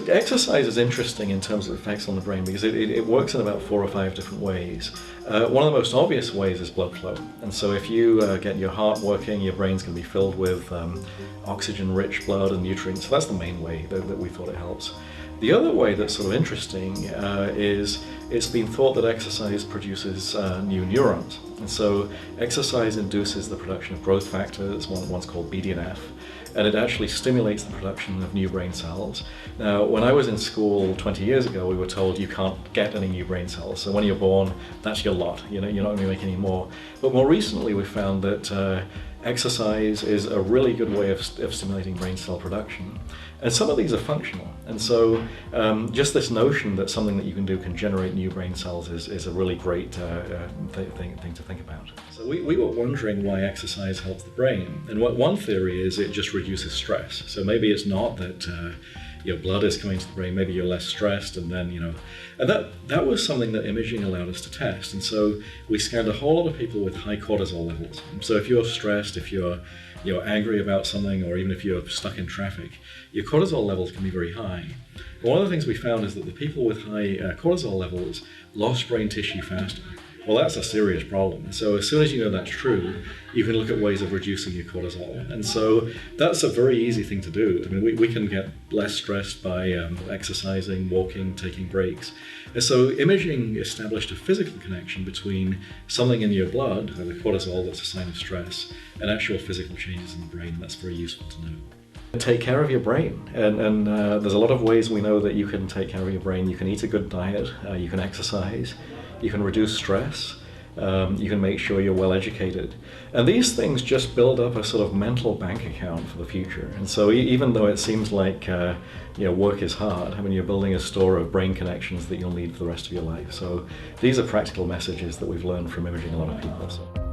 Exercise is interesting in terms of effects on the brain because it works in about 4 or 5 different ways. One of the most obvious ways is blood flow. And so if you get your heart working, your brain's going to be filled with oxygen-rich blood and nutrients. So that's the main way that we thought it helps. The other way that's sort of interesting is it's been thought that exercise produces new neurons. And so exercise induces the production of growth factors, one's called BDNF, and it actually stimulates the production of new brain cells. Now, when I was in school 20 years ago, we were told you can't get any new brain cells. So when you're born, that's your lot. You're not going to make any more. But more recently, we found that exercise is a really good way of stimulating brain cell production. And some of these are functional. And so just this notion that something that you can do can generate new brain cells is a really great thing to think about. So we were wondering why exercise helps the brain. And one theory is it just reduces stress. So maybe it's not that your blood is coming to the brain, maybe you're less stressed, and then, and that was something that imaging allowed us to test. And so we scanned a whole lot of people with high cortisol levels. So if you're stressed, if you're angry about something, or even if you're stuck in traffic, your cortisol levels can be very high. But one of the things we found is that the people with high cortisol levels lost brain tissue faster. Well, that's a serious problem. So as soon as you know that's true, you can look at ways of reducing your cortisol. And so that's a very easy thing to do. I mean, we can get less stressed by exercising, walking, taking breaks. And so imaging established a physical connection between something in your blood, the cortisol that's a sign of stress, and actual physical changes in the brain. That's very useful to know. Take care of your brain, and there's a lot of ways we know that you can take care of your brain. You can eat a good diet, you can exercise, you can reduce stress, you can make sure you're well educated. And these things just build up a sort of mental bank account for the future. And so even though it seems like work is hard, I mean, you're building a store of brain connections that you'll need for the rest of your life. So these are practical messages that we've learned from imaging a lot of people. So.